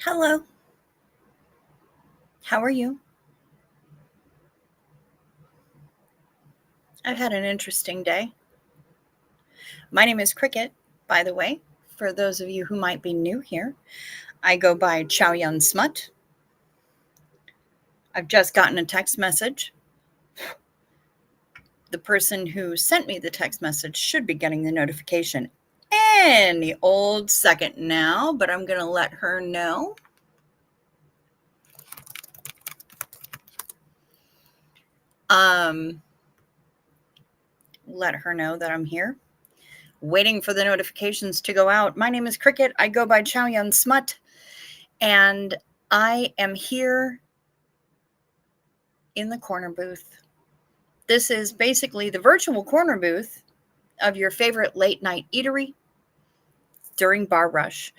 Hello. How are you? I've had an interesting day. My name is Cricket, by the way, for those of you who might be new here. I go by Chow Yun Smut. I've just gotten a text message. The person who sent me the text message should be getting the notification any old second now, but I'm going to let her know. Let her know that I'm here, waiting for the notifications to go out. My name is Cricket. I go by Chow Yun Smut, and I am here in the corner booth. This is basically the virtual corner booth of your favorite late night eatery during bar rush.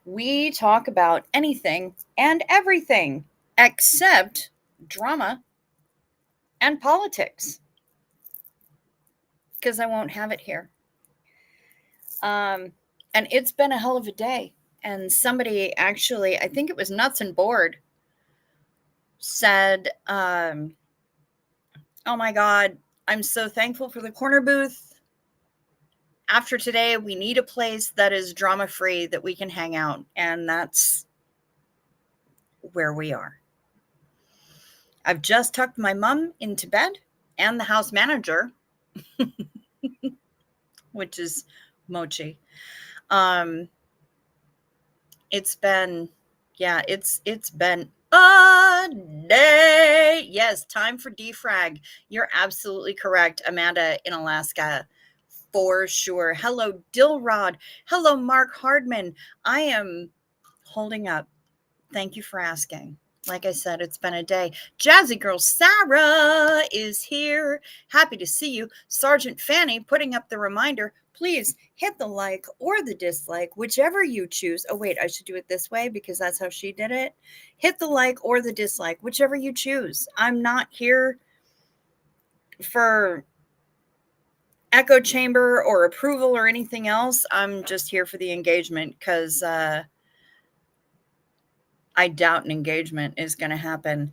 We talk about anything and everything except drama and politics, because I won't have it here. And it's been a hell of a day. And somebody actually, I think it was Nuts and Board, said, oh my God, I'm so thankful for the corner booth. After today, we need a place that is drama free that we can hang out. And that's where we are. I've just tucked my mom into bed and the house manager, which is Mochi. It's been a day. Yes, time for defrag. You're absolutely correct, Amanda in Alaska, for sure. Hello, Dilrod. Hello, Mark Hardman. I am holding up. Thank you for asking. Like I said, it's been a day. Jazzy Girl Sarah is here. Happy to see you. Sergeant Fanny putting up the reminder. Please hit the like or the dislike, whichever you choose. Oh, wait, I should do it this way because that's how she did it. Hit the like or the dislike, whichever you choose. I'm not here for echo chamber or approval or anything else. I'm just here for the engagement because I doubt an engagement is going to happen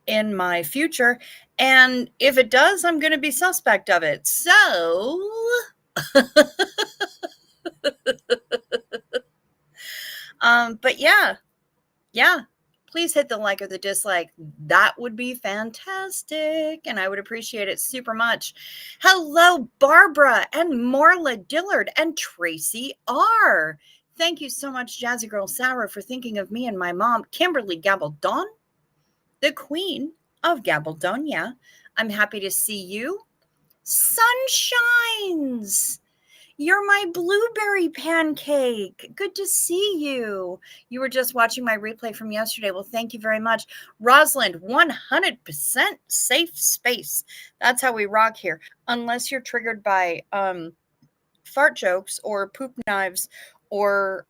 in my future. And if it does, I'm going to be suspect of it. So but yeah, please hit the like or the dislike. That would be fantastic. And I would appreciate it super much. Hello, Barbara and Marla Dillard and Tracy R. Thank you so much, Jazzy Girl Sarah, for thinking of me and my mom, Kimberly Gabaldon, the queen of Gabaldonia. I'm happy to see you. Sunshines. You're my blueberry pancake. Good to see you. You were just watching my replay from yesterday. Well, thank you very much. Rosalind, 100% safe space. That's how we rock here. Unless you're triggered by fart jokes or poop knives or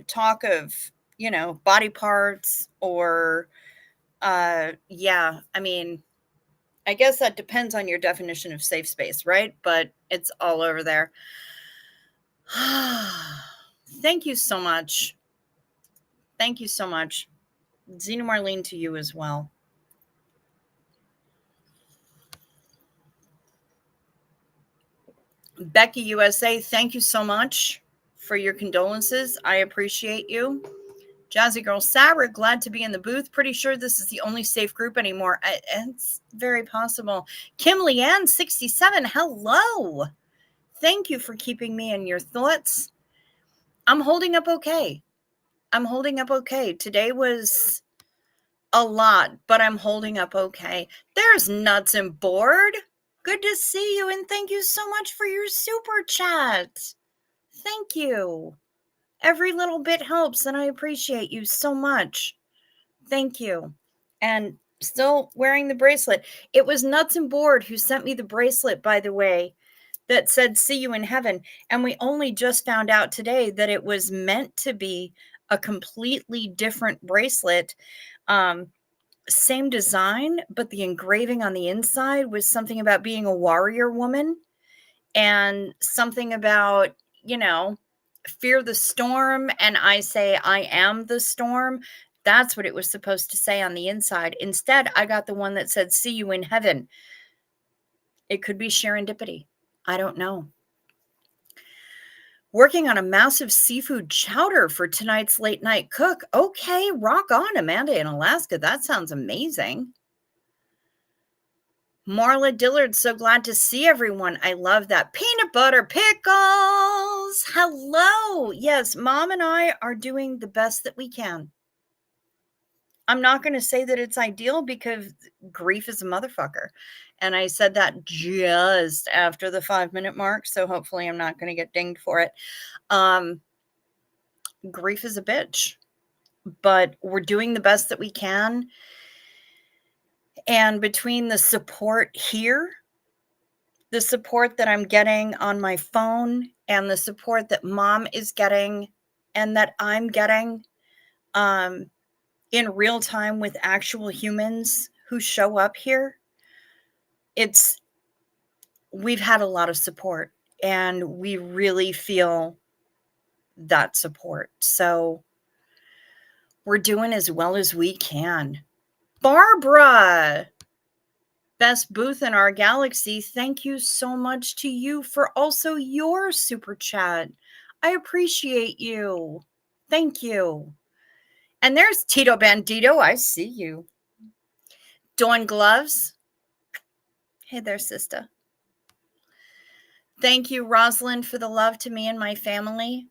talk of, body parts or, I mean, I guess that depends on your definition of safe space, right? But it's all over there. Thank you so much. Thank you so much. Zena Marlene, to you as well. Becky USA, thank you so much for your condolences. I appreciate you. Jazzy Girl Sarah, glad to be in the booth. Pretty sure this is the only safe group anymore. It's very possible. Kim Leanne, 67, hello. Thank you for keeping me in your thoughts. I'm holding up okay. Today was a lot, but I'm holding up okay. There's Nuts and Board. Good to see you, and thank you so much for your super chat. Thank you. Every little bit helps, and I appreciate you so much. Thank you. And still wearing the bracelet. It was Nuts and Board who sent me the bracelet, by the way, that said, see you in heaven. And we only just found out today that it was meant to be a completely different bracelet. Same design, but the engraving on the inside was something about being a warrior woman and something about, fear the storm and I say I am the storm, that's what it was supposed to say on the inside. Instead, I got the one that said, see you in heaven. It could be serendipity. I don't know. Working on a massive seafood chowder for tonight's late night cook. Okay, rock on, Amanda in Alaska. That sounds amazing. Marla Dillard, so glad to see everyone. I love that. Peanut butter pickles. Hello. Yes, Mom and I are doing the best that we can. I'm not going to say that it's ideal because grief is a motherfucker. And I said that just after the 5-minute mark. So hopefully I'm not going to get dinged for it. Grief is a bitch, but we're doing the best that we can. And between the support here, the support that I'm getting on my phone, and the support that Mom is getting and that I'm getting in real time with actual humans who show up here, we've had a lot of support and we really feel that support. So we're doing as well as we can. Barbara, best booth in our galaxy. Thank you so much to you for also your super chat. I appreciate you. Thank you. And there's Tito Bandito. I see you. Dawn Gloves. Hey there, sister. Thank you, Rosalind, for the love to me and my family.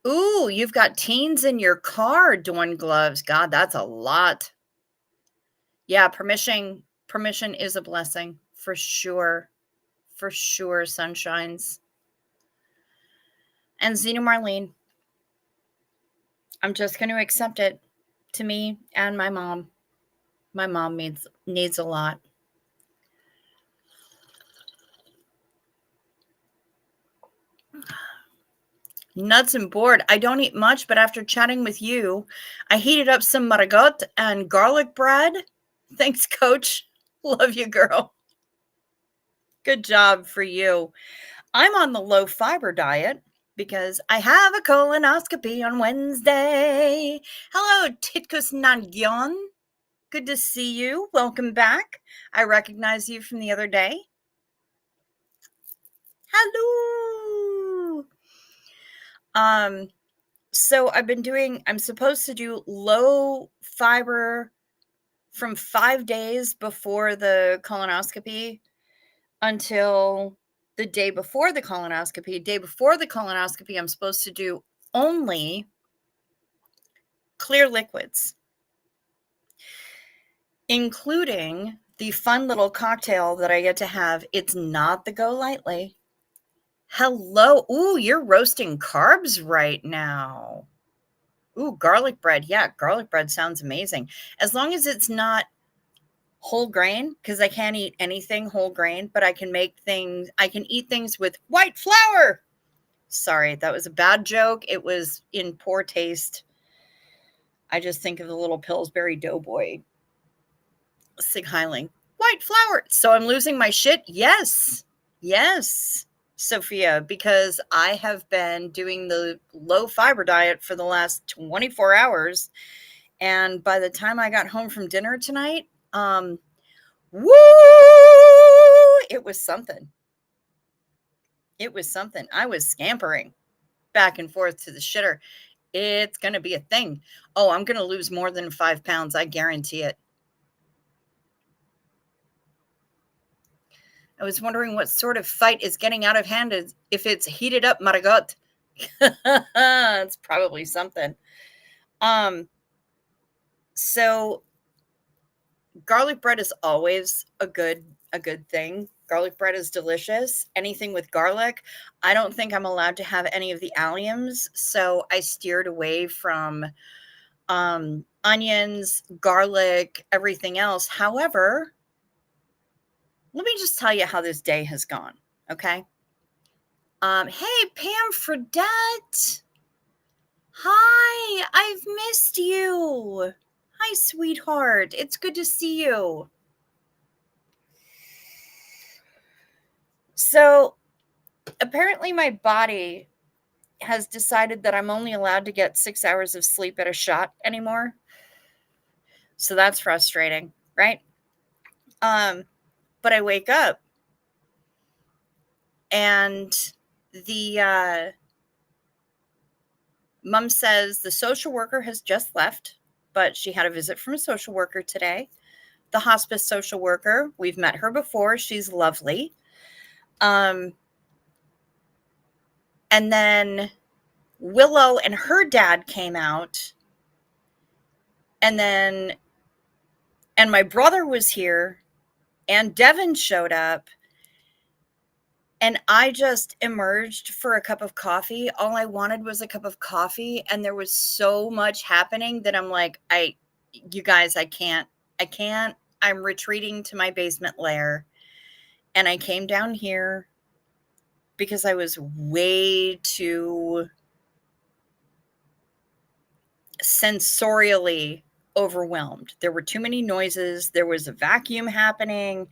Ooh, you've got teens in your car, Dawn Gloves. God, that's a lot. Yeah, permission is a blessing for sure. For sure, sunshines. And Zena Marlene, I'm just going to accept it. To me and my mom. My mom needs a lot. Nuts and bored. I don't eat much, but after chatting with you, I heated up some maragot and garlic bread. Thanks, Coach. Love you, girl. Good job for you. I'm on the low fiber diet because I have a colonoscopy on Wednesday. Hello, Titkus Nagyon. Good to see you. Welcome back. I recognize you from the other day. Hello. So I'm supposed to do low fiber from 5 days before the colonoscopy until the day before the colonoscopy. Day before the colonoscopy, I'm supposed to do only clear liquids, including the fun little cocktail that I get to have. It's not the Go Lightly. Hello. Ooh, you're roasting carbs right now. Ooh, garlic bread. Yeah, garlic bread sounds amazing. As long as it's not whole grain, because I can't eat anything whole grain, but I can eat things with white flour. Sorry, that was a bad joke. It was in poor taste. I just think of the little Pillsbury Doughboy. Sig Heiling. White flour. So I'm losing my shit? Yes. Yes, Sophia, because I have been doing the low fiber diet for the last 24 hours. And by the time I got home from dinner tonight, woo, it was something. It was something. I was scampering back and forth to the shitter. It's going to be a thing. Oh, I'm going to lose more than 5 pounds. I guarantee it. I was wondering what sort of fight is getting out of hand if it's heated up maragot. It's probably something. So garlic bread is always a good thing. Garlic bread is delicious. Anything with garlic. I don't think I'm allowed to have any of the alliums, so I steered away from onions, garlic, everything else. However, let me just tell you how this day has gone, okay? Hey, Pam Fredette. Hi, I've missed you. Hi, sweetheart. It's good to see you. So, apparently my body has decided that I'm only allowed to get 6 hours of sleep at a shot anymore. So that's frustrating, right? But I wake up and the mom says the social worker has just left, but she had a visit from a social worker today. The hospice social worker, we've met her before. She's lovely. And then Willow and her dad came out. And my brother was here and Devin showed up. And I just emerged for a cup of coffee. All I wanted was a cup of coffee. And there was so much happening that I'm like, you guys, I can't. I'm retreating to my basement lair. And I came down here because I was way too sensorially overwhelmed. There were too many noises. There was a vacuum happening.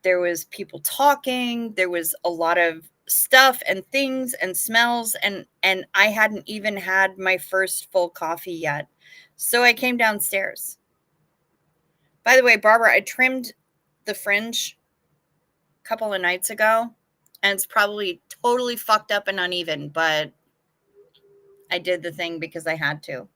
There was people talking. There was a lot of stuff and things and smells. And I hadn't even had my first full coffee yet. So I came downstairs. By the way, Barbara, I trimmed the fringe a couple of nights ago. And it's probably totally fucked up and uneven, but I did the thing because I had to.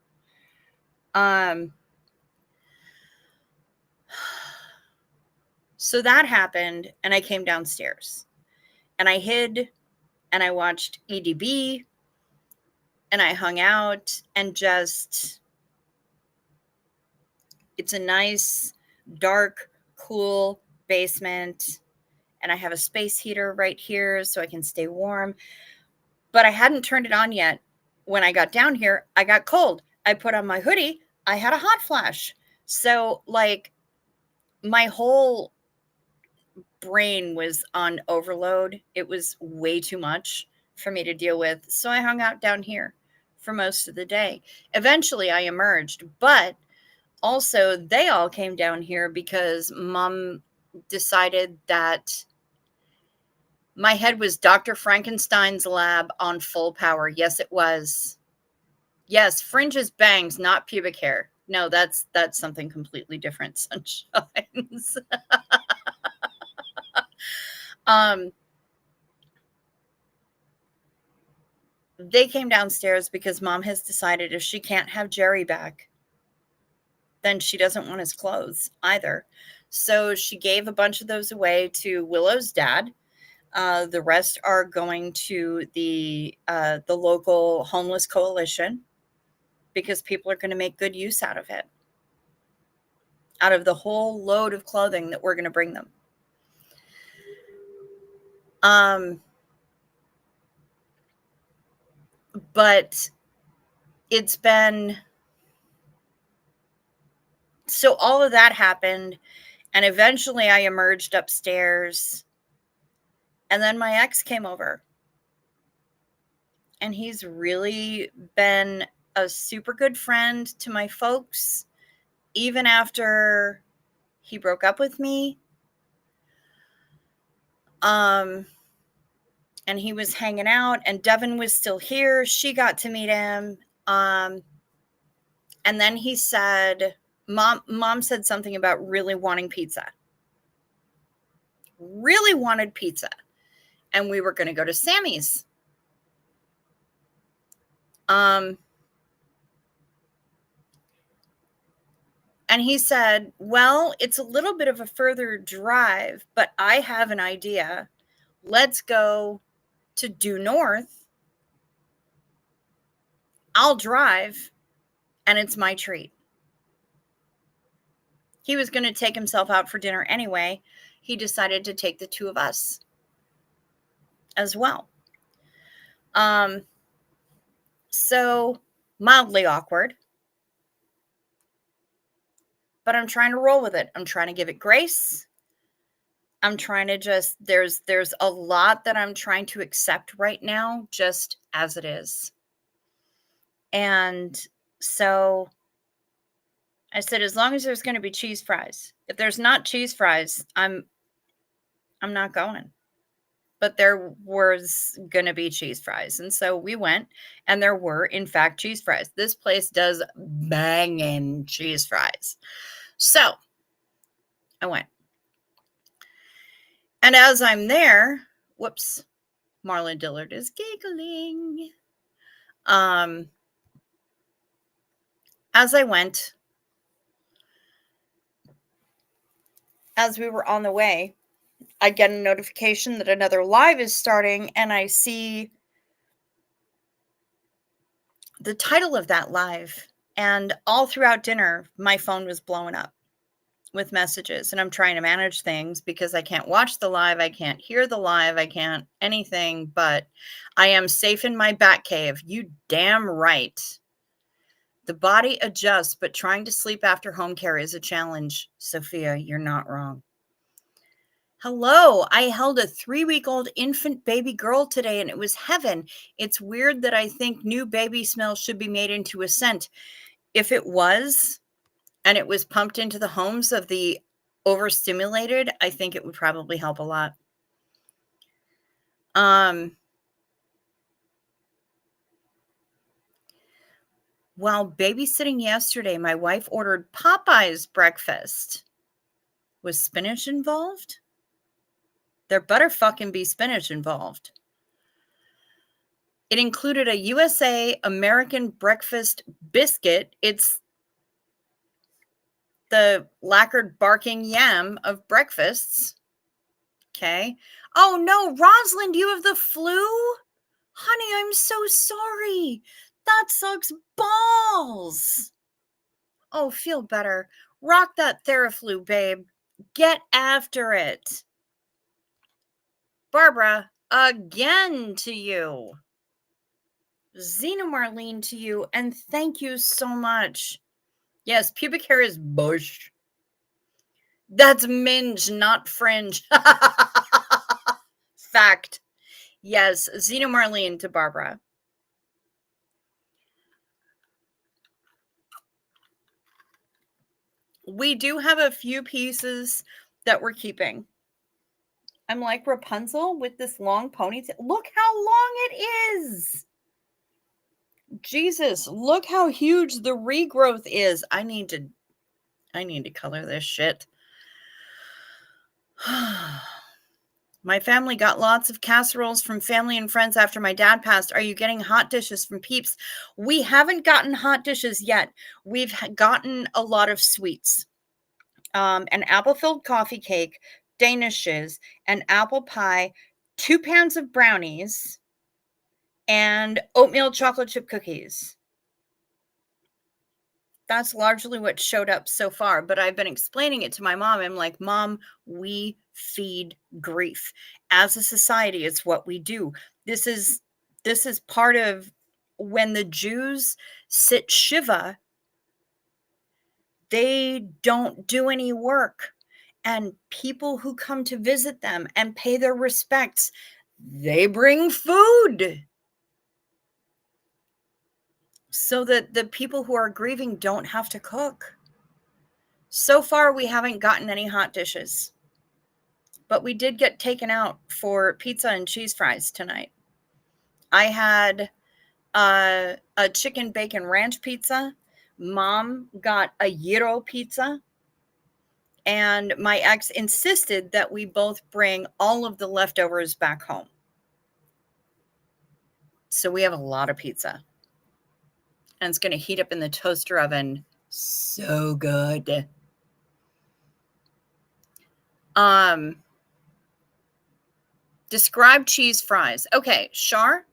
So that happened, and I came downstairs. And I hid, and I watched EDB, and I hung out, and just, it's a nice, dark, cool basement, and I have a space heater right here so I can stay warm. But I hadn't turned it on yet. When I got down here, I got cold. I put on my hoodie. I had a hot flash. So, like, my whole brain was on overload. It was way too much for me to deal with. So I hung out down here for most of the day. Eventually I emerged, but also they all came down here because mom decided that my head was Dr. Frankenstein's lab on full power. Yes, it was. Yes, fringes, bangs, not pubic hair. No, that's something completely different, sunshines. They came downstairs because mom has decided if she can't have Jerry back, then she doesn't want his clothes either. So she gave a bunch of those away to Willow's dad. The rest are going to the local homeless coalition because people are going to make good use out of it, out of the whole load of clothing that we're going to bring them. But it's been, so all of that happened, and eventually I emerged upstairs, and then my ex came over, and he's really been a super good friend to my folks, even after he broke up with me. And he was hanging out, and Devin was still here. She got to meet him. And then he said, mom said something about really wanting pizza. Really wanted pizza. And we were going to go to Sammy's. And he said, well, it's a little bit of a further drive, but I have an idea. Let's go to Due North. I'll drive, and it's my treat. He was going to take himself out for dinner anyway. He decided to take the two of us as well. So mildly awkward, but I'm trying to roll with it. I'm trying to give it grace. I'm trying to just, there's a lot that I'm trying to accept right now, just as it is. And so I said, as long as there's going to be cheese fries, if there's not cheese fries, I'm not going. but there was going to be cheese fries. And so we went, and there were, in fact, cheese fries. This place does banging cheese fries. So I went. And as I'm there, whoops, Marlon Dillard is giggling. As I went, as we were on the way, I get a notification that another live is starting, and I see the title of that live. And all throughout dinner, my phone was blowing up with messages, and I'm trying to manage things because I can't watch the live, I can't hear the live, I can't anything, but I am safe in my bat cave. You damn right. The body adjusts, but trying to sleep after home care is a challenge. Sophia, you're not wrong. Hello, I held a 3-week-old infant baby girl today, and it was heaven. It's weird that I think new baby smell should be made into a scent. If it was, and it was pumped into the homes of the overstimulated, I think it would probably help a lot. While babysitting yesterday, my wife ordered Popeye's breakfast. Was spinach involved? There better fucking be spinach involved. It included a USA American breakfast biscuit. It's the lacquered barking yam of breakfasts. Okay. Oh no, Rosalind, you have the flu? Honey, I'm so sorry. That sucks balls. Oh, feel better. Rock that Theraflu, babe. Get after it. Barbara, again to you. Zena Marlene to you, and thank you so much. Yes, pubic hair is bush. That's minge, not fringe. Fact. Yes, Zena Marlene to Barbara. We do have a few pieces that we're keeping. I'm like Rapunzel with this long ponytail. Look how long it is. Jesus, look how huge the regrowth is. I need to color this shit. My family got lots of casseroles from family and friends after my dad passed. Are you getting hot dishes from Peeps? We haven't gotten hot dishes yet. We've gotten a lot of sweets. An apple-filled coffee cake, danishes, an apple pie, 2 pans of brownies, and oatmeal chocolate chip cookies. That's largely what showed up so far, but I've been explaining it to my mom. I'm like, Mom, we feed grief. As a society, it's what we do. This is part of when the Jews sit Shiva, they don't do any work. And people who come to visit them and pay their respects, they bring food so that the people who are grieving don't have to cook. So far, we haven't gotten any hot dishes, but we did get taken out for pizza and cheese fries tonight. I had a chicken bacon ranch pizza. Mom got a gyro pizza. And my ex insisted that we both bring all of the leftovers back home. So we have a lot of pizza. And it's going to heat up in the toaster oven. So good. Describe cheese fries. Okay, Char?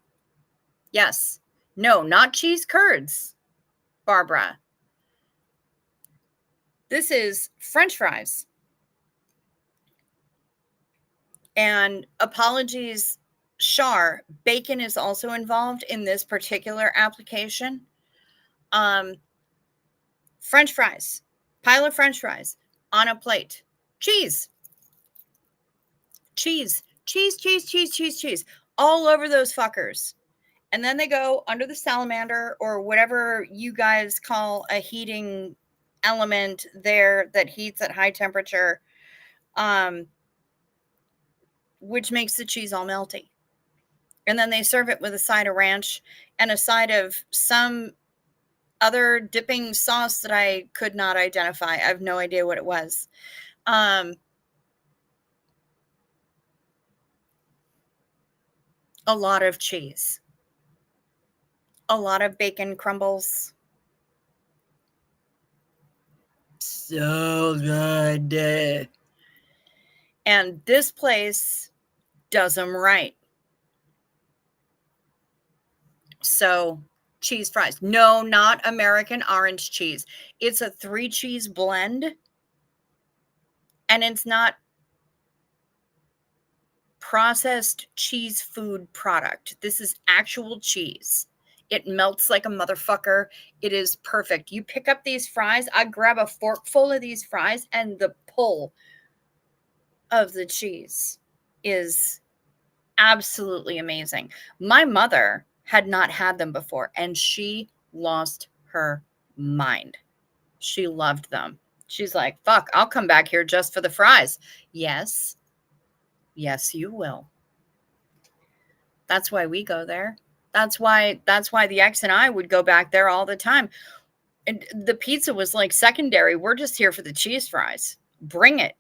Yes. No, not cheese curds, Barbara. This is French fries. And apologies, Char, bacon is also involved in this particular application. French fries, pile of French fries on a plate. Cheese. Cheese, cheese, cheese, cheese, cheese, cheese, all over those fuckers. And then they go under the salamander or whatever you guys call a heating element there that heats at high temperature. which makes the cheese all melty. And then they serve it with a side of ranch and a side of some other dipping sauce that I could not identify. I have no idea what it was. A lot of cheese. A lot of bacon crumbles. So good. And this place does them right. So, cheese fries. No, not American orange cheese. It's a 3-cheese blend. And it's not processed cheese food product. This is actual cheese. It melts like a motherfucker. It is perfect. You pick up these fries, I grab a fork full of these fries, and the pull of the cheese is absolutely amazing. My mother had not had them before, and she lost her mind. She loved them. She's like, fuck, I'll come back here just for the fries. Yes. Yes, you will. That's why we go there. That's why the ex and I would go back there all the time. And the pizza was like secondary. We're just here for the cheese fries. Bring it.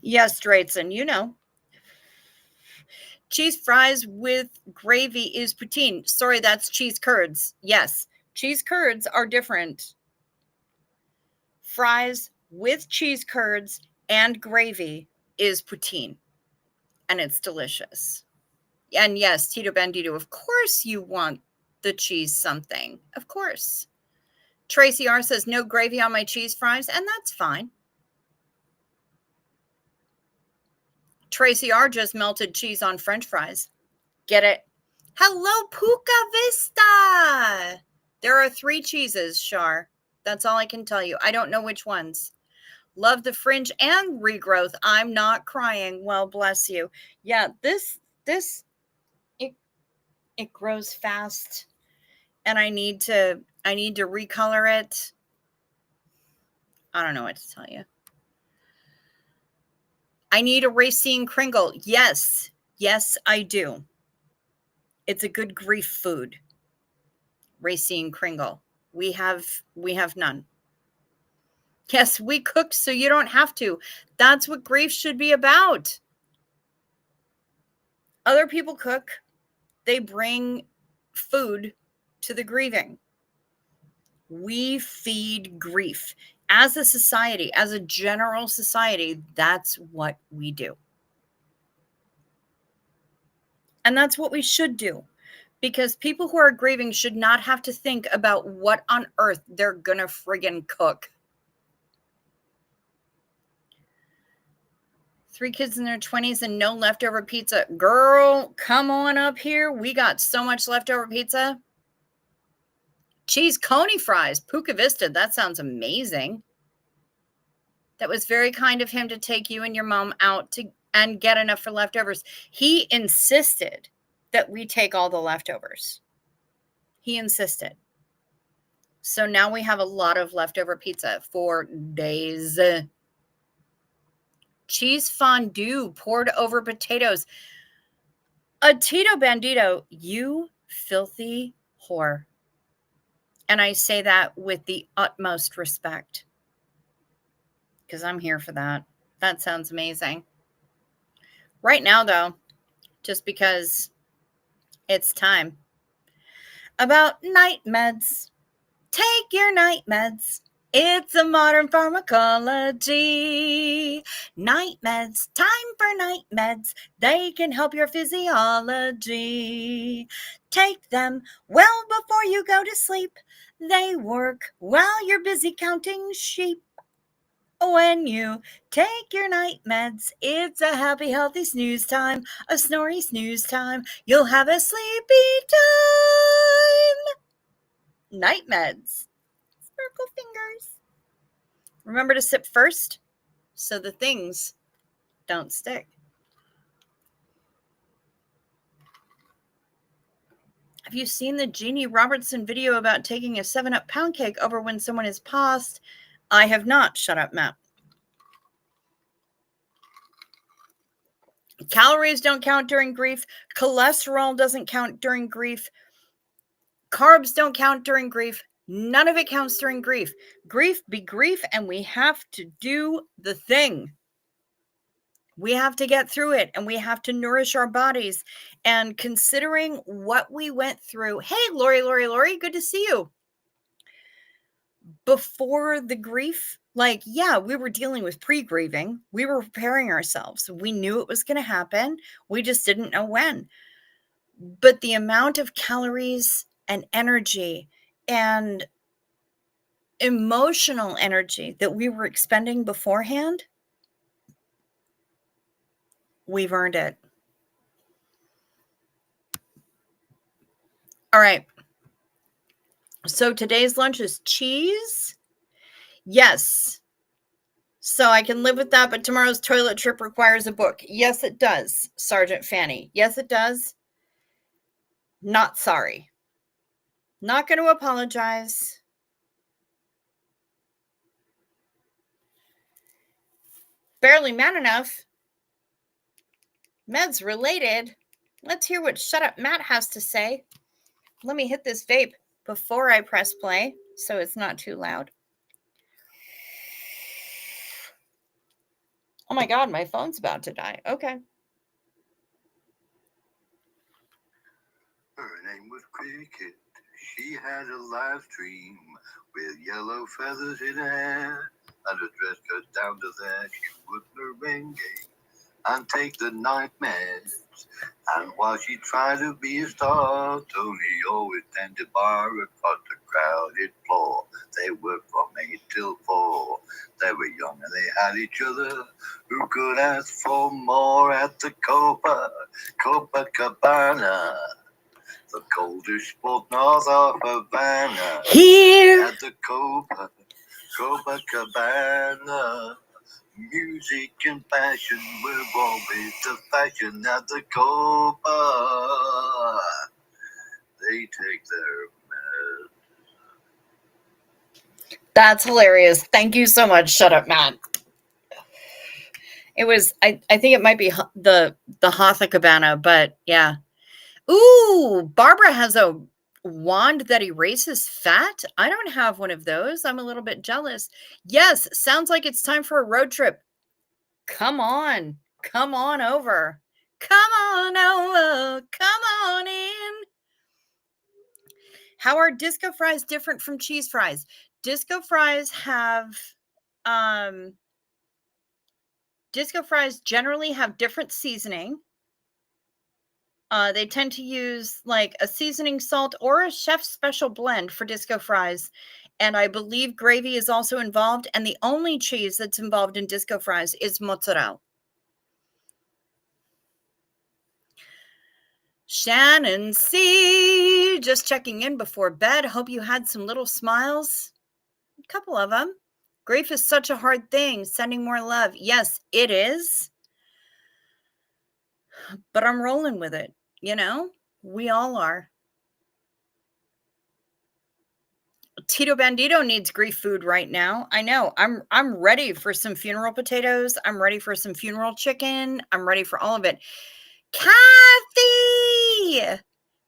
Yes, Drayton, you know. Cheese fries with gravy is poutine. Sorry, that's cheese curds. Yes, cheese curds are different. Fries with cheese curds and gravy is poutine, and it's delicious. And yes, Tito Bandito, of course you want the cheese something. Of course. Tracy R says no gravy on my cheese fries, and that's fine. Tracy R just melted cheese on French fries. Get it? Hello, Puka Vista. There are 3 cheeses, Char. That's all I can tell you. I don't know which ones. Love the fringe and regrowth. I'm not crying. Well, bless you. Yeah, this it grows fast, and I need to recolor it. I don't know what to tell you. I need a Racine Kringle. Yes, I do. It's a good grief food. Racine Kringle. We have none. Yes, we cook so you don't have to. That's what grief should be about. Other people cook. They bring food to the grieving. We feed grief. As a society, as a general society, that's what we do. And that's what we should do. Because people who are grieving should not have to think about what on earth they're gonna friggin' cook. 3 kids in their 20s and no leftover pizza. Girl, come on up here. We got so much leftover pizza. Cheese coney fries. Puka Vista. That sounds amazing. That was very kind of him to take you and your mom out and get enough for leftovers. He insisted that we take all the leftovers. He insisted. So now we have a lot of leftover pizza for days. Cheese fondue poured over potatoes. A Tito Bandito, you filthy whore. And I say that with the utmost respect, because I'm here for that. That sounds amazing. Right now, though, just because it's time, about night meds. Take your night meds. It's a modern pharmacology. Night meds, time for night meds. They can help your physiology. Take them well before you go to sleep. They work while you're busy counting sheep. When you take your night meds, it's a happy, healthy snooze time, a snory snooze time. You'll have a sleepy time. Night meds. Sparkle fingers. Remember to sip first so the things don't stick. Have you seen the Jeannie Robertson video about taking a 7-Up pound cake over when someone is passed? I have not. Shut up, Matt. Calories don't count during grief. Cholesterol doesn't count during grief. Carbs don't count during grief. None of it counts during grief. Grief be grief, and we have to do the thing. We have to get through it, and we have to nourish our bodies. And considering what we went through, hey, Lori, good to see you. Before the grief, like, yeah, we were dealing with pre-grieving. We were preparing ourselves. We knew it was going to happen. We just didn't know when. But the amount of calories and energy and emotional energy that we were expending beforehand, we've earned it. All right. So today's lunch is cheese. Yes. So I can live with that, but tomorrow's toilet trip requires a book. Yes, it does, Sergeant Fanny. Yes, it does. Not sorry. Not going to apologize. Barely man enough. Meds related. Let's hear what Shut Up Matt has to say. Let me hit this vape before I press play so it's not too loud. Oh my God, my phone's about to die. Okay. Her name was Cricket. She had a live dream with yellow feathers in her hair and a dress cut down to there. She would merengue and take the night meds. And while she tried to be a star, Tony always tended bar across the crowded floor. They worked from 8 till 4. They were young and they had each other. Who could ask for more at the Copacabana? The coldest spot north of Havana. Here At the Copacabana. Music and passion were always the fashion at the Copa. They take their meds. That's hilarious. Thank you so much. Shut up, Matt. It was, I think it might be the Hatha Cabana, but yeah. Ooh, Barbara has a wand that erases fat. I don't have one of those. I'm a little bit jealous. Yes, sounds like it's time for a road trip. Come on. Come on over. Come on over. Come on in. How are disco fries different from cheese fries? Disco fries generally have different seasoning. They tend to use like a seasoning salt or a chef's special blend for disco fries. And I believe gravy is also involved. And the only cheese that's involved in disco fries is mozzarella. Shannon C. Just checking in before bed. Hope you had some little smiles. A couple of them. Grief is such a hard thing. Sending more love. Yes, it is. But I'm rolling with it. You know, we all are. Tito Bandito needs grief food right now. I know. I'm ready for some funeral potatoes. I'm ready for some funeral chicken. I'm ready for all of it. Kathy!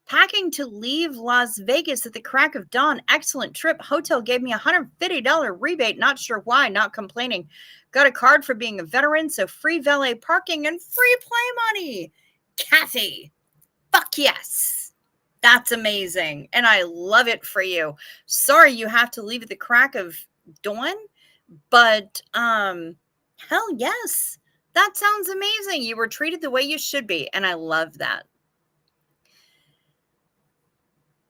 Packing to leave Las Vegas at the crack of dawn. Excellent trip. Hotel gave me a $150 rebate. Not sure why. Not complaining. Got a card for being a veteran, so free valet parking and free play money. Kathy, fuck yes. That's amazing. And I love it for you. Sorry you have to leave at the crack of dawn, but hell yes. That sounds amazing. You were treated the way you should be, and I love that.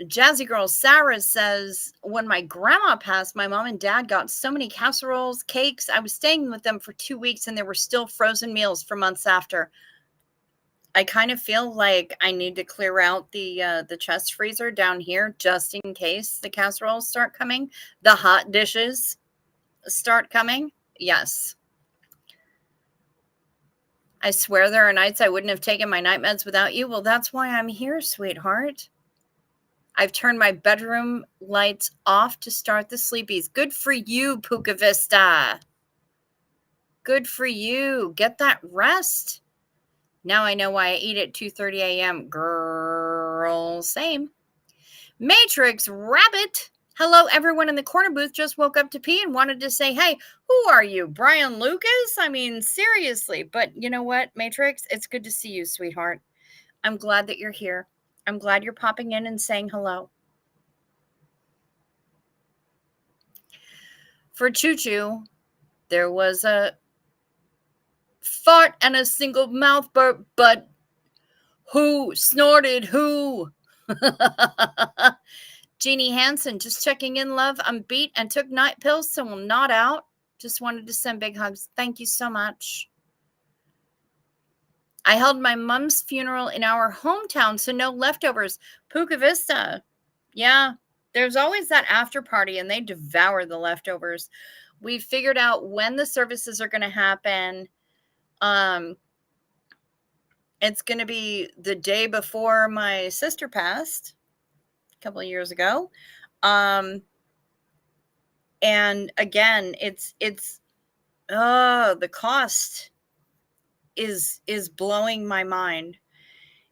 Jazzy Girl Sarah says, when my grandma passed, my mom and dad got so many casseroles, cakes. I was staying with them for 2 weeks, and there were still frozen meals for months after. I kind of feel like I need to clear out the chest freezer down here just in case the casseroles start coming, the hot dishes start coming. Yes. I swear there are nights I wouldn't have taken my night meds without you. Well, that's why I'm here, sweetheart. I've turned my bedroom lights off to start the sleepies. Good for you, Puka Vista. Good for you. Get that rest. Now I know why I eat at 2:30 a.m. Girl, same. Matrix Rabbit. Hello, everyone in the corner booth. Just woke up to pee and wanted to say, hey, who are you, Brian Lucas? I mean, seriously. But you know what, Matrix? It's good to see you, sweetheart. I'm glad that you're here. I'm glad you're popping in and saying hello. For Choo Choo, there was a fart and a single mouth burp, but who snorted who? Jeannie Hansen, just checking in, love. I'm beat and took night pills, so I'm not out. Just wanted to send big hugs. Thank you so much. I held my mom's funeral in our hometown, so no leftovers. Puka Vista. Yeah, there's always that after party, and they devour the leftovers. We figured out when the services are going to happen. It's going to be the day before my sister passed a couple of years ago. And again, it's the cost is blowing my mind.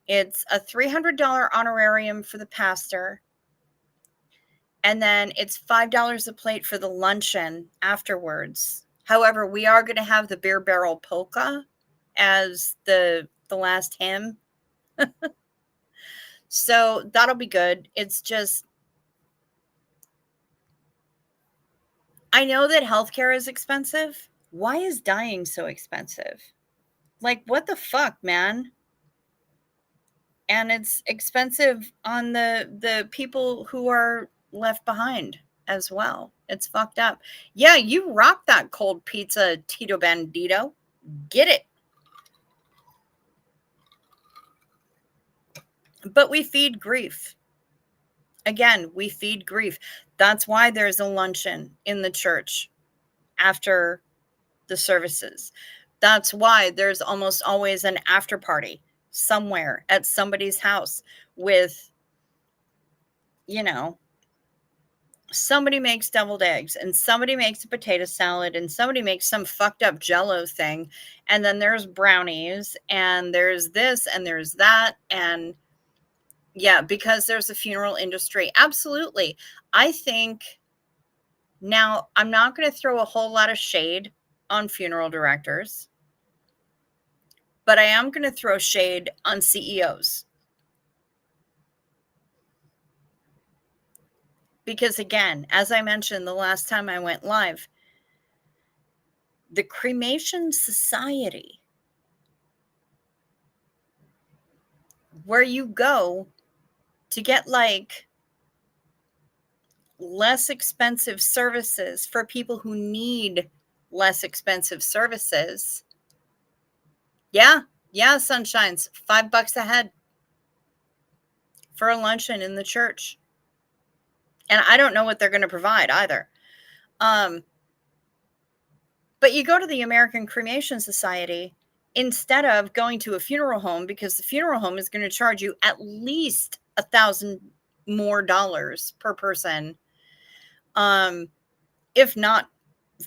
It's a $300 honorarium for the pastor. And then it's $5 a plate for the luncheon afterwards. However, we are going to have the beer barrel polka as the last hymn. So that'll be good. It's just, I know that healthcare is expensive. Why is dying so expensive? Like, what the fuck, man? And it's expensive on the people who are left behind as well. It's fucked up. Yeah, you rock that cold pizza, Tito Bandito. Get it. But we feed grief. Again, we feed grief. That's why there's a luncheon in the church after the services. That's why there's almost always an after party somewhere at somebody's house with, you know, somebody makes deviled eggs and somebody makes a potato salad and somebody makes some fucked up jello thing. And then there's brownies and there's this and there's that. And yeah, because there's a funeral industry. Absolutely. I think now I'm not going to throw a whole lot of shade on funeral directors, but I am going to throw shade on CEOs. Because again, as I mentioned the last time I went live, the Cremation Society, where you go to get like less expensive services for people who need less expensive services. Yeah, Sunshine's $5 a head for a luncheon in the church. And I don't know what they're going to provide either. But you go to the American Cremation Society instead of going to a funeral home, because the funeral home is going to charge you at least $1,000 more per person, if not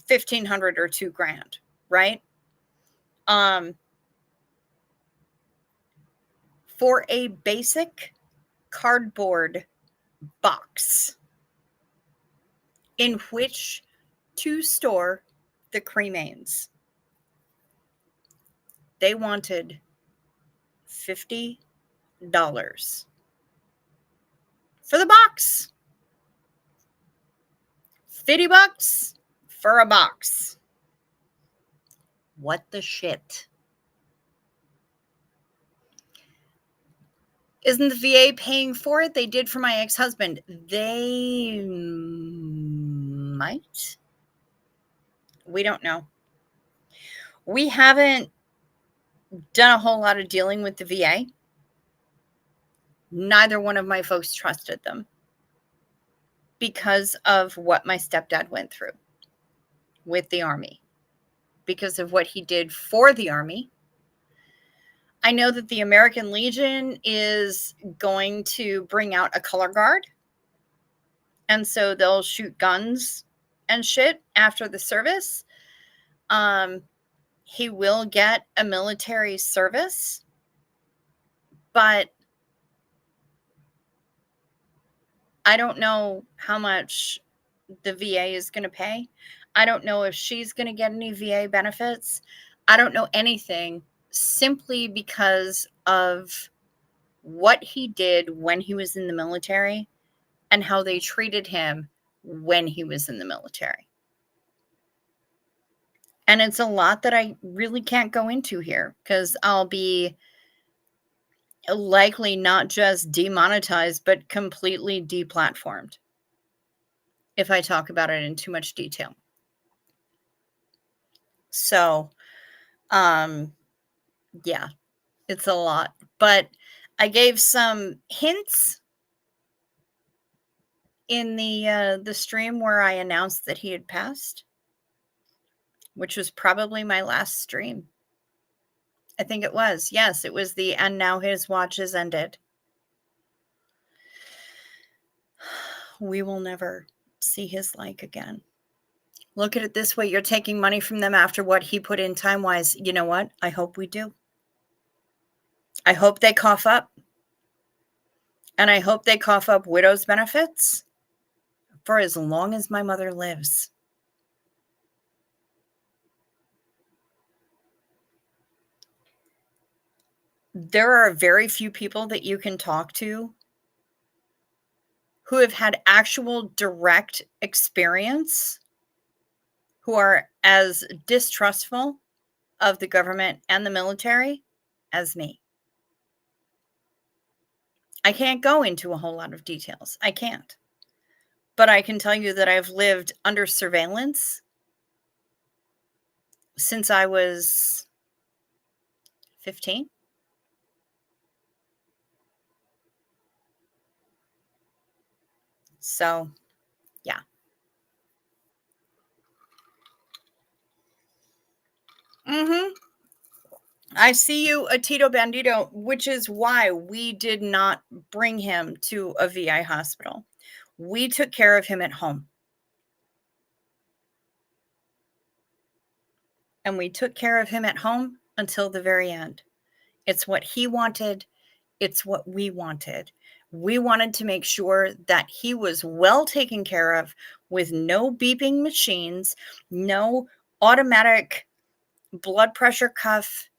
$1,500 or $2,000, right? For a basic cardboard box in which to store the cremains. They wanted $50 for the box. $50 for a box. What the shit? Isn't the VA paying for it? They did for my ex-husband. They might. We don't know. We haven't done a whole lot of dealing with the VA. Neither one of my folks trusted them because of what my stepdad went through with the Army, because of what he did for the Army. I know that the American Legion is going to bring out a color guard. And so they'll shoot guns and shit after the service. He will get a military service, but I don't know how much the VA is going to pay. I don't know if she's going to get any VA benefits. I don't know anything, simply because of what he did when he was in the military and how they treated him when he was in the military. And it's a lot that I really can't go into here because I'll be likely not just demonetized, but completely deplatformed if I talk about it in too much detail. So, yeah, it's a lot. But I gave some hints in the stream where I announced that he had passed, which was probably my last stream. I think it was. Yes, it was the "and now his watch is ended." We will never see his like again. Look at it this way. You're taking money from them after what he put in time-wise. You know what? I hope we do. I hope they cough up. And I hope they cough up widow's benefits for as long as my mother lives. There are very few people that you can talk to who have had actual direct experience, who are as distrustful of the government and the military as me. I can't go into a whole lot of details. I can't. But I can tell you that I've lived under surveillance since I was 15. So, yeah. I see you, Tito Bandito, which is why we did not bring him to a VI hospital. We took care of him at home. And we took care of him at home until the very end. It's what he wanted. It's what we wanted. We wanted to make sure that he was well taken care of with no beeping machines, no automatic blood pressure cuff,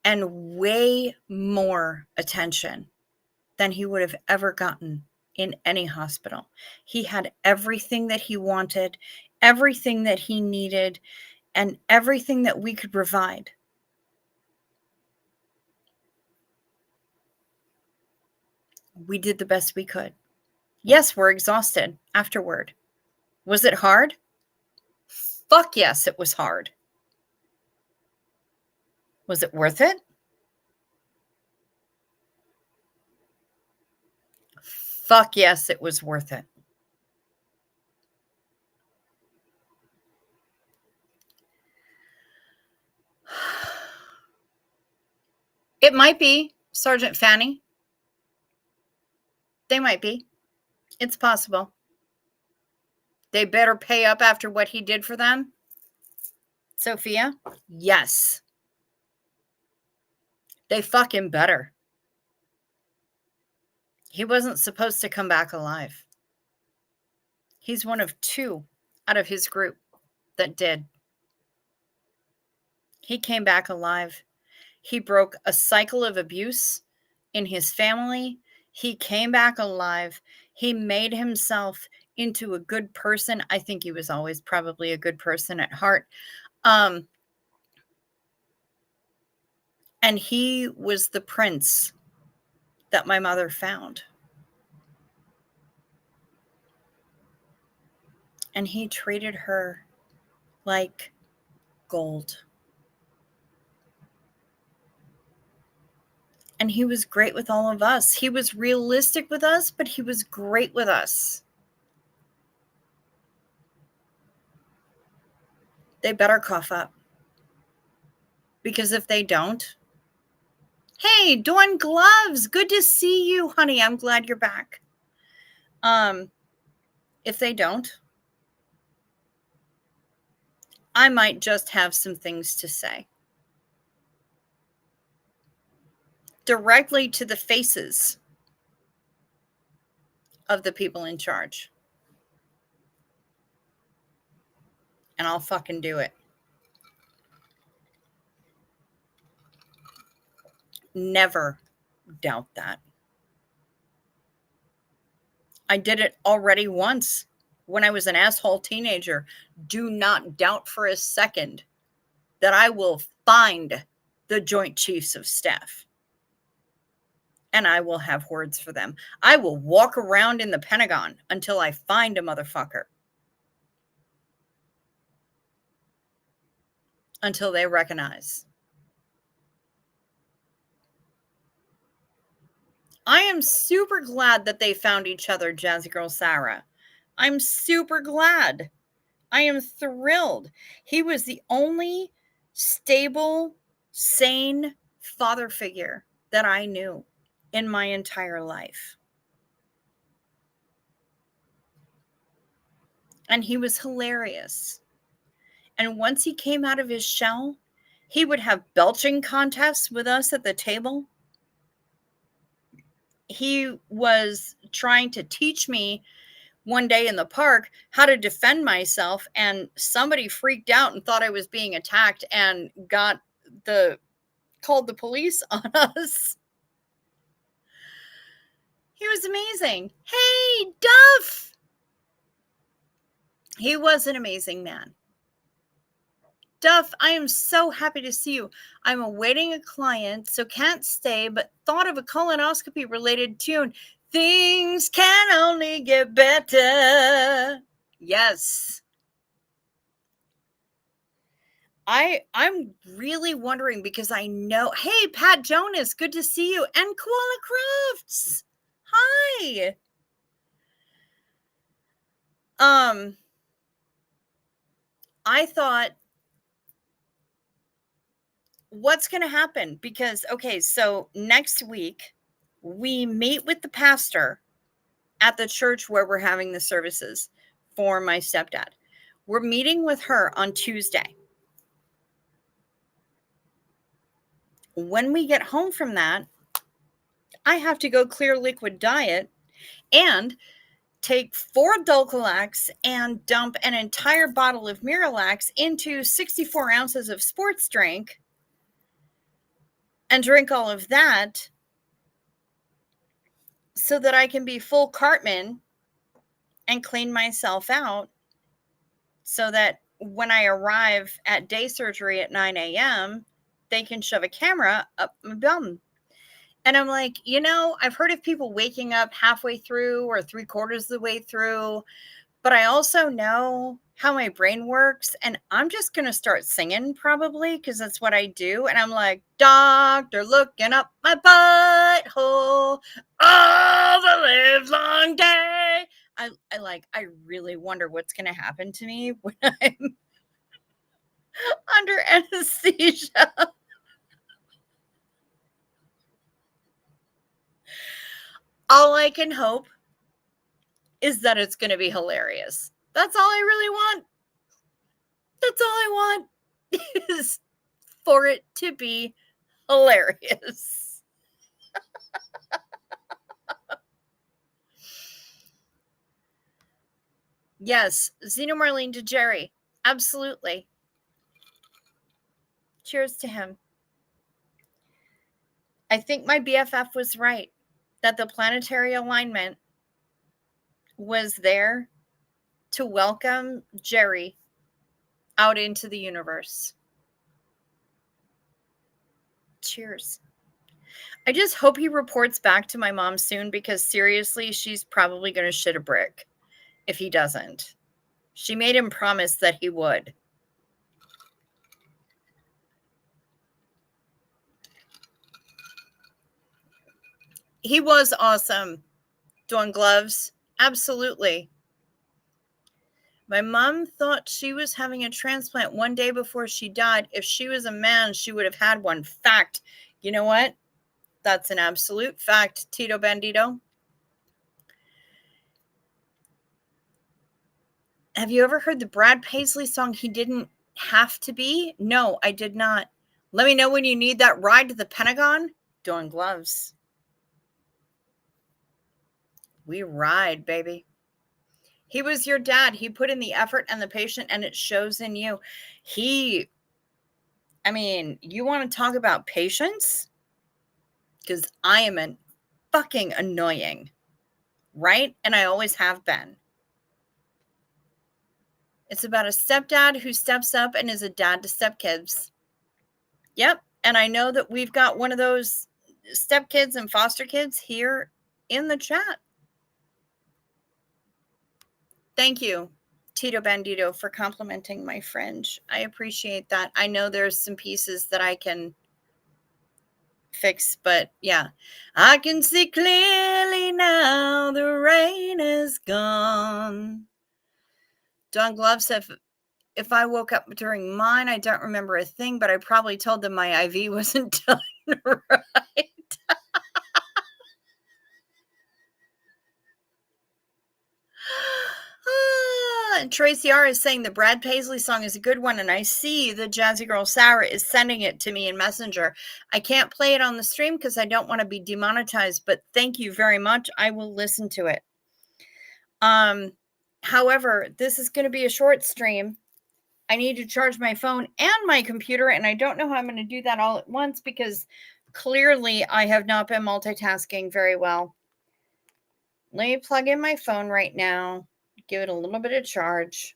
and way more attention than he would have ever gotten in any hospital. He had everything that he wanted, everything that he needed, and everything that we could provide. We did the best we could. Yes, we're exhausted afterward. Was it hard? Fuck yes, it was hard. Was it worth it? Fuck yes, it was worth it. It might be Sergeant Fanny. They might be. It's possible. They better pay up after what he did for them. Sophia? Yes. They fucking better. He wasn't supposed to come back alive. He's one of 2 out of his group that did. He came back alive. He broke a cycle of abuse in his family. He came back alive. He made himself into a good person. I think he was always probably a good person at heart. And he was the prince that my mother found. And he treated her like gold. And he was great with all of us. He was realistic with us, but he was great with us. They better cough up. Because if they don't, Hey, Dawn Gloves, good to see you, honey. I'm glad you're back. If they don't, I might just have some things to say. Directly to the faces of the people in charge. And I'll fucking do it. Never doubt that. I did it already once when I was an asshole teenager. Do not doubt for a second that I will find the Joint Chiefs of Staff and I will have words for them. I will walk around in the Pentagon until I find a motherfucker. Until they recognize. I am super glad that they found each other, Jazzy Girl Sarah. I'm super glad. I am thrilled. He was the only stable, sane father figure that I knew in my entire life. And he was hilarious. And once he came out of his shell, he would have belching contests with us at the table. He was trying to teach me one day in the park how to defend myself, and somebody freaked out and thought I was being attacked and called the police on us. He was amazing. Hey, Duff! He was an amazing man. Duff, I am so happy to see you. I'm awaiting a client, so can't stay, but thought of a colonoscopy related tune. Things can only get better. Yes. I'm really wondering because I know. Hey, Pat Jonas, good to see you. And Koala Crafts. Hi. I thought, what's going to happen? Because, okay, so next week we meet with the pastor at the church where we're having the services for my stepdad. We're meeting with her on Tuesday. When we get home from that, I have to go clear liquid diet and take 4 Dulcolax and dump an entire bottle of Miralax into 64 ounces of sports drink and drink all of that so that I can be full Cartman and clean myself out so that when I arrive at day surgery at 9 a.m., they can shove a camera up my bum. And I'm like, I've heard of people waking up halfway through or 3/4 of the way through, but I also know how my brain works. And I'm just going to start singing probably because that's what I do. And I'm like, doctor looking up my butthole all the live long day. I really wonder what's going to happen to me when I'm under anesthesia. All I can hope is that it's going to be hilarious. That's all I really want. That's all I want is for it to be hilarious. Yes, Zeno Marlene to Jerry. Absolutely. Cheers to him. I think my BFF was right that the planetary alignment was there to welcome Jerry out into the universe. Cheers. I just hope he reports back to my mom soon because seriously, she's probably going to shit a brick if he doesn't. She made him promise that he would. He was awesome. Dawn Gloves. Absolutely. My mom thought she was having a transplant one day before she died. If she was a man, she would have had one. Fact. You know what? That's an absolute fact, Tito Bandito. Have you ever heard the Brad Paisley song, He Didn't Have to Be? No, I did not. Let me know when you need that ride to the Pentagon. Dawn Gloves. We ride, baby. He was your dad. He put in the effort and the patient, and it shows in you. You want to talk about patience? Because I am an fucking annoying, right? And I always have been. It's about a stepdad who steps up and is a dad to stepkids. Yep. And I know that we've got one of those stepkids and foster kids here in the chat. Thank you, Tito Bandito, for complimenting my fringe. I appreciate that. I know there's some pieces that I can fix, but yeah. I can see clearly now the rain is gone. Dawn Glove said, if I woke up during mine, I don't remember a thing, but I probably told them my IV wasn't done right. And Tracy R is saying the Brad Paisley song is a good one, and I see the Jazzy Girl Sarah is sending it to me in Messenger. I can't play it on the stream because I don't want to be demonetized, but thank you very much. I will listen to it. However, this is going to be a short stream. I need to charge my phone and my computer, and I don't know how I'm going to do that all at once because clearly I have not been multitasking very well. Let me plug in my phone right now, give it a little bit of charge.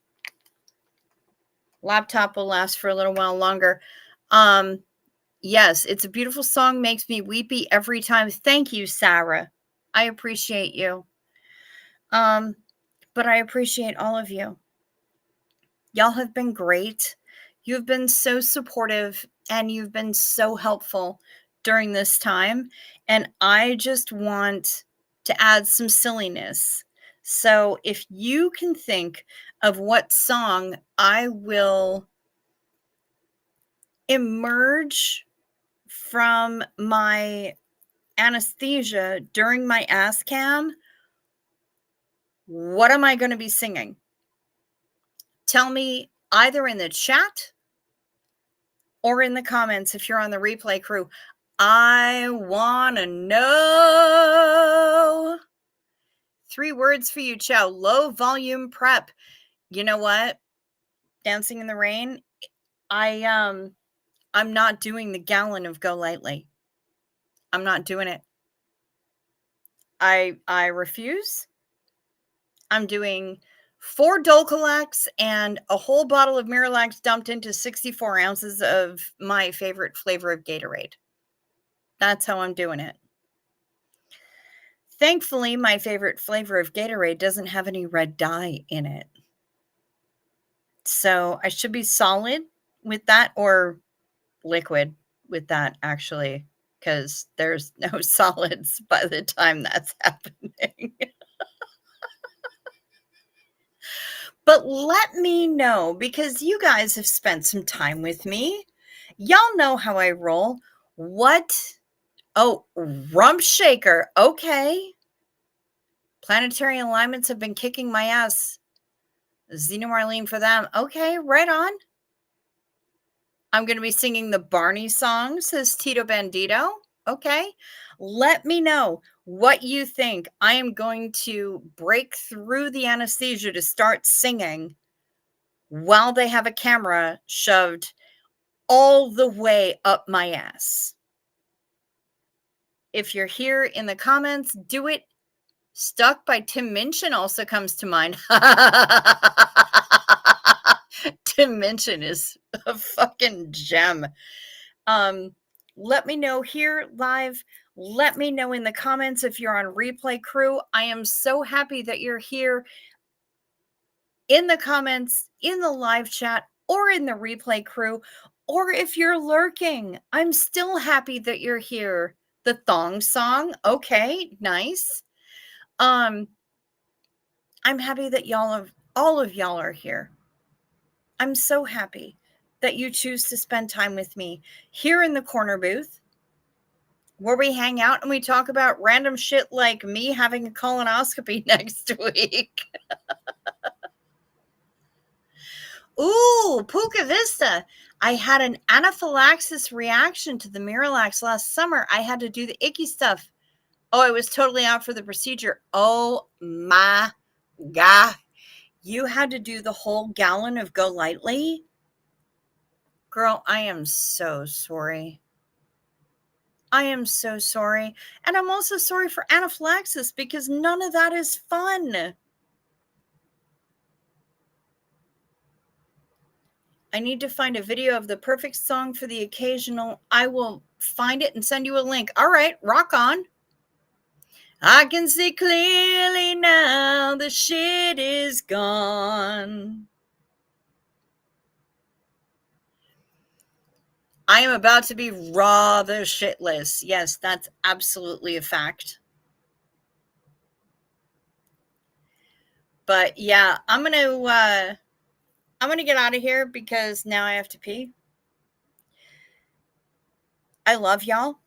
Laptop will last for a little while longer. Yes, it's a beautiful song, makes me weepy every time. Thank you, Sarah. I appreciate you. But I appreciate all of you. Y'all have been great. You've been so supportive and you've been so helpful during this time. And I just want to add some silliness. So if you can think of what song I will emerge from my anesthesia during my ass cam, what am I going to be singing? Tell me either in the chat or in the comments if you're on the replay crew. I want to know. 3 words for you, Chow. Low volume prep. You know what? Dancing in the Rain. I'm not doing the gallon of Go Lightly. I'm not doing it. I refuse. I'm doing 4 Dulcolax and a whole bottle of Miralax dumped into 64 ounces of my favorite flavor of Gatorade. That's how I'm doing it. Thankfully, my favorite flavor of Gatorade doesn't have any red dye in it. So I should be solid with that, or liquid with that, actually, because there's no solids by the time that's happening. But let me know, because you guys have spent some time with me. Y'all know how I roll. What? Oh, rump shaker. Okay. Planetary alignments have been kicking my ass. Xena Marlene for them. Okay, right on. I'm going to be singing the Barney song, says Tito Bandito. Okay. Let me know what you think. I am going to break through the anesthesia to start singing while they have a camera shoved all the way up my ass. If you're here in the comments, do it. Stuck by Tim Minchin also comes to mind. Tim Minchin is a fucking gem. Let me know here live. Let me know in the comments if you're on replay crew. I am so happy that you're here in the comments, in the live chat, or in the replay crew. Or if you're lurking, I'm still happy that you're here. The thong song. Okay, nice. I'm happy that all of y'all are here. I'm so happy that you choose to spend time with me here in the corner booth. where we hang out and we talk about random shit like me having a colonoscopy next week. Ooh, Puka Vista. I had an anaphylaxis reaction to the Miralax last summer. I had to do the icky stuff. Oh, I was totally out for the procedure. Oh my God. You had to do the whole gallon of Go Lightly? Girl, I am so sorry. I am so sorry. And I'm also sorry for anaphylaxis because none of that is fun. I need to find a video of the perfect song for the occasional. I will find it and send you a link. All right, rock on. I can see clearly now the shit is gone. I am about to be rather shitless. Yes, that's absolutely a fact. But yeah, I'm gonna get out of here because now I have to pee. I love y'all.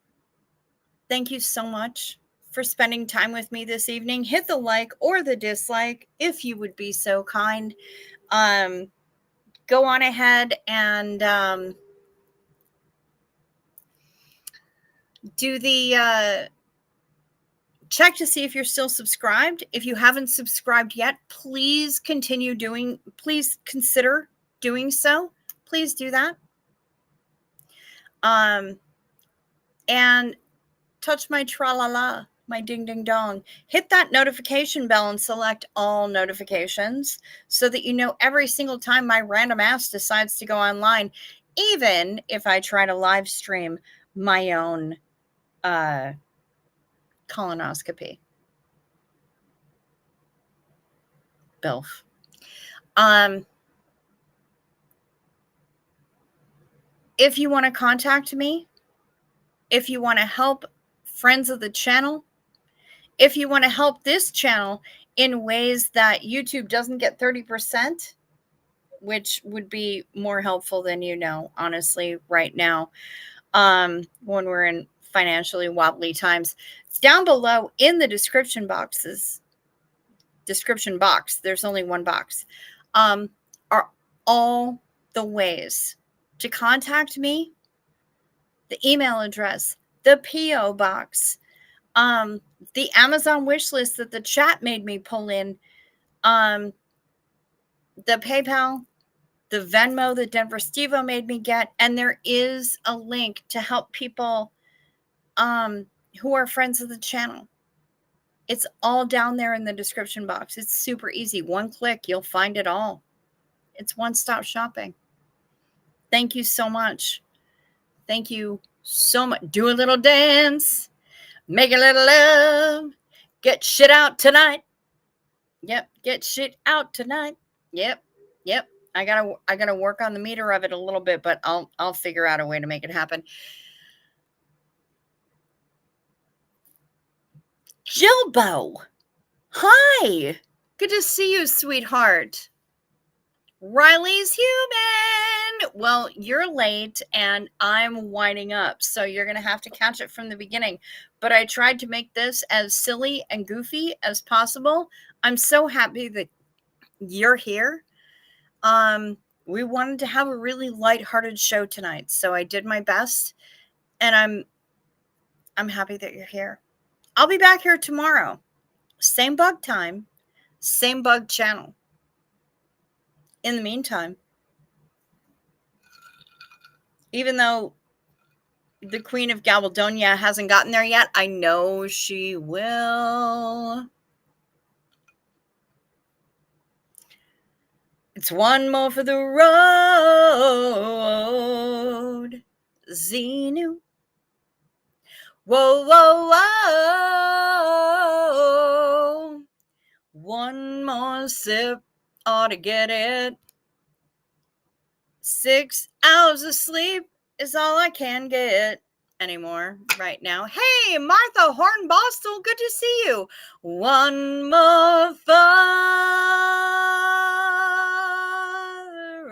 Thank you so much for spending time with me this evening. Hit the like or the dislike if you would be so kind. Go on ahead and do the check to see if you're still subscribed. If you haven't subscribed yet, please consider doing so. Please do that. And touch my tra-la-la, my ding-ding-dong. Hit that notification bell and select all notifications so that you know every single time my random ass decides to go online, even if I try to live stream my own colonoscopy. Bilf. If you want to contact me, if you want to help friends of the channel, if you want to help this channel in ways that YouTube doesn't get 30%, which would be more helpful than honestly, right now, when we're in financially wobbly times. It's down below in the description box. There's only one box. Are all the ways to contact me, the email address, the P.O. box, the Amazon wish list that the chat made me pull in, the PayPal, the Venmo that Denver Stevo made me get, and there is a link to help people who are friends of the channel. It's all down there in the description box. It's super easy. One click, you'll find it all. It's one-stop shopping. Thank you so much. Thank you so much. Do a little dance. Make a little love. Get shit out tonight. Yep. Get shit out tonight. Yep. I gotta work on the meter of it a little bit, but I'll figure out a way to make it happen. Jilbo, hi. Good to see you, sweetheart. Riley's human. Well, you're late and I'm winding up, so you're gonna have to catch it from the beginning. But I tried to make this as silly and goofy as possible. I'm so happy that you're here. We wanted to have a really lighthearted show tonight, so I did my best, and I'm happy that you're here. I'll be back here tomorrow. Same bug time, same bug channel. In the meantime, even though the Queen of Gabaldonia hasn't gotten there yet, I know she will. It's one more for the road. Xenu. Whoa, whoa, whoa. One more sip ought to get it. 6 hours of sleep is all I can get anymore right now. Hey, Martha Hornbostel, good to see you. One more for the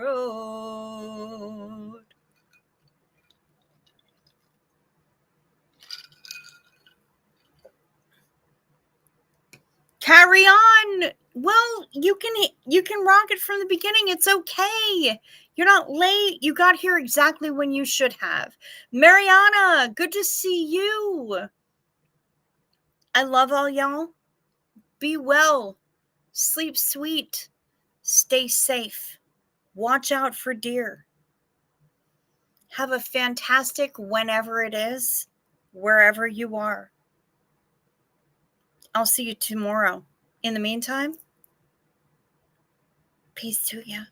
road. Carry on. Well, you can rock it from the beginning. It's okay. You're not late. You got here exactly when you should have. Mariana, good to see you. I love all y'all. Be well. Sleep sweet. Stay safe. Watch out for deer. Have a fantastic whenever it is, wherever you are. I'll see you tomorrow. In the meantime, peace to you.